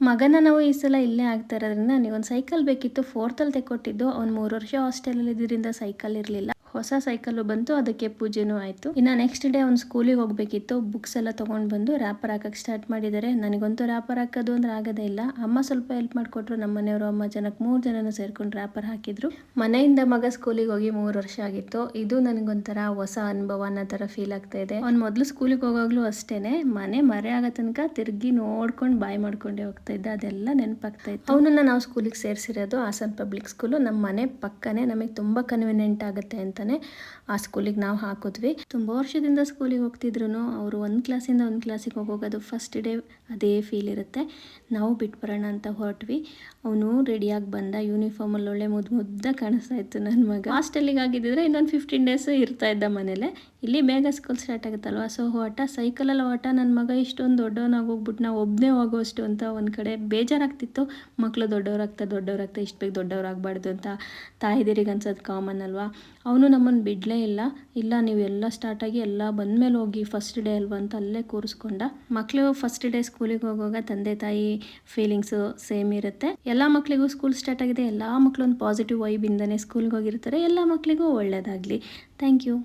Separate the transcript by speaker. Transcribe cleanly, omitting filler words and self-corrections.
Speaker 1: ಮಗನ ನಾವು ಈ ಸಲ ಇಲ್ಲೇ ಆಗ್ತಾ ಇರೋದ್ರಿಂದ ನನಗೊಂದು ಸೈಕಲ್ ಬೇಕಿತ್ತು. 4th ತೆಕ್ಕೊಟ್ಟಿದ್ದು. ಅವ್ನು 3 ವರ್ಷ ಹಾಸ್ಟೆಲಲ್ಲಿ ಇದ್ರಿಂದ ಸೈಕಲ್ ಇರಲಿಲ್ಲ. ಹೊಸ ಸೈಕಲ್ಲು ಬಂತು, ಅದಕ್ಕೆ ಪೂಜೆನೂ ಆಯಿತು. ಇನ್ನು ನೆಕ್ಸ್ಟ್ ಡೇ ಅವ್ನು ಸ್ಕೂಲಿಗೆ ಹೋಗಬೇಕಿತ್ತು. ಬುಕ್ಸ್ ಎಲ್ಲ ತೊಗೊಂಡು ಬಂದು ರ್ಯಾಪರ್ ಹಾಕಕ್ಕೆ ಸ್ಟಾರ್ಟ್ ಮಾಡಿದ್ದಾರೆ. ನನಗಂತೂ ರ್ಯಾಪರ್ ಹಾಕೋದು ಅಂದ್ರೆ ಆಗೋದೇ ಇಲ್ಲ. ಅಮ್ಮ ಸ್ವಲ್ಪ ಹೆಲ್ಪ್ ಮಾಡಿಕೊಟ್ರು. ನಮ್ಮ ಮನೆಯವರು ಅಮ್ಮ ಜನಕ್ಕೆ 3 ಜನನೂ ಸೇರ್ಕೊಂಡು ರ್ಯಾಪರ್ ಹಾಕಿದ್ರು. ಮನೆಯಿಂದ ಮಗ ಸ್ಕೂಲಿಗೆ ಹೋಗಿ 3 ವರ್ಷ ಆಗಿತ್ತು. ಇದು ನನಗೊಂಥರ ಹೊಸ ಅನುಭವ ಅನ್ನೋ ಥರ ಫೀಲ್ ಆಗ್ತಾ ಇದೆ. ಅವ್ನು ಮೊದಲು ಸ್ಕೂಲಿಗೆ ಹೋಗೋಗ್ಲೂ ಅಷ್ಟೇನೆ, ಮನೆ ಮರೆ ಆಗೋ ತನಕ ತಿರುಗಿ ನೋಡ್ಕೊಂಡು ಬಾಯ್ ಮಾಡ್ಕೊಂಡೇ ಹೋಗ್ತಾ ಇದ್ದ. ಅದೆಲ್ಲ ನೆನಪಾಗ್ತಾ ಇತ್ತು. ಅವನನ್ನು ನಾವು ಸ್ಕೂಲಿಗೆ ಸೇರಿಸಿರೋದು ಹಾಸನ್ ಪಬ್ಲಿಕ್ ಸ್ಕೂಲು. ನಮ್ಮ ಮನೆ ಪಕ್ಕನೇ, ನಮಗೆ ತುಂಬ ಕನ್ವಿನಿಯೆಂಟ್ ಆಗುತ್ತೆ ಅಂತಾನೆ ಆ ಸ್ಕೂಲಿಗೆ ನಾವು ಹಾಕಿದ್ವಿ. ತುಂಬ ವರ್ಷದಿಂದ ಸ್ಕೂಲಿಗೆ ಹೋಗ್ತಿದ್ರು. ಅವರು ಒಂದು ಕ್ಲಾಸಿಂದ ಒಂದು ಕ್ಲಾಸಿಗೆ ಹೋಗೋದು ಫಸ್ಟ್ ಡೇ ಅದೇ ಫೀಲ್ ಇರುತ್ತೆ. ನಾವು ಬಿಟ್ಟು ಬರೋಣ ಅಂತ ಹೊರಟ್ವಿ. ಅವನು ರೆಡಿಯಾಗಿ ಬಂದ. ಯೂನಿಫಾರ್ಮಲ್ಲಿ ಒಳ್ಳೆ ಮುದ್ದಾಗಿ ಕಾಣಿಸ್ತಾ ಇತ್ತು ನನ್ನ ಮಗ. ಹಾಸ್ಟೆಲಿಗೆ ಆಗಿದ್ದರೆ ಇನ್ನೊಂದು 15 ಡೇಸ್ ಇರ್ತಾ ಇದ್ದ ಮನೇಲೆ. ಇಲ್ಲಿ ಬೇಗ ಸ್ಕೂಲ್ ಸ್ಟಾರ್ಟ್ ಆಗುತ್ತಲ್ವ, ಸೊ ಓಟ, ಸೈಕಲಲ್ಲಿ ಓಟ. ನನ್ನ ಮಗ ಇಷ್ಟೊಂದು ದೊಡ್ಡವನಾಗಿ ಹೋಗ್ಬಿಟ್ಟು ನಾವು ಒಬ್ಬನೇ ಹೋಗೋಷ್ಟು ಅಂತ ಒಂದು ಕಡೆ ಬೇಜಾರಾಗ್ತಿತ್ತು. ಮಕ್ಕಳು ದೊಡ್ಡವರಾಗ್ತಾ ಇಷ್ಟು ಬೇಗ ದೊಡ್ಡವರಾಗಬಾರ್ದು ಅಂತ ತಾಯಿದಿರಿಗೆ ಅನ್ಸೋದು ಕಾಮನ್ ಅಲ್ವಾ. ಅವನು ನಮ್ಮನ್ನು ಬಿಡಲೇ ಇಲ್ಲ ನೀವು ಎಲ್ಲ ಸ್ಟಾರ್ಟಾಗಿ ಎಲ್ಲ ಬಂದಮೇಲೆ ಹೋಗಿ, ಫಸ್ಟ್ ಡೇ ಅಲ್ವಾ ಅಂತ ಅಲ್ಲೇ ಕೂರಿಸ್ಕೊಂಡ. ಮಕ್ಕಳು ಫಸ್ಟ್ ಡೇ ಸ್ಕೂಲಿಗೆ ಹೋಗುವಾಗ ತಂದೆ ತಾಯಿ ಫೀಲಿಂಗ್ಸು ಸೇಮ್ ಇರುತ್ತೆ. ಎಲ್ಲ ಮಕ್ಕಳಿಗೂ ಸ್ಕೂಲ್ ಸ್ಟಾರ್ಟ್ ಆಗಿದೆ, ಎಲ್ಲ ಮಕ್ಕಳು ಒಂದು ಪಾಸಿಟಿವ್ ವೈಬಿಂದನೇ ಸ್ಕೂಲ್ಗೆ ಹೋಗಿರ್ತಾರೆ. ಎಲ್ಲ ಮಕ್ಕಳಿಗೂ ಒಳ್ಳೆಯದಾಗಲಿ. Thank you.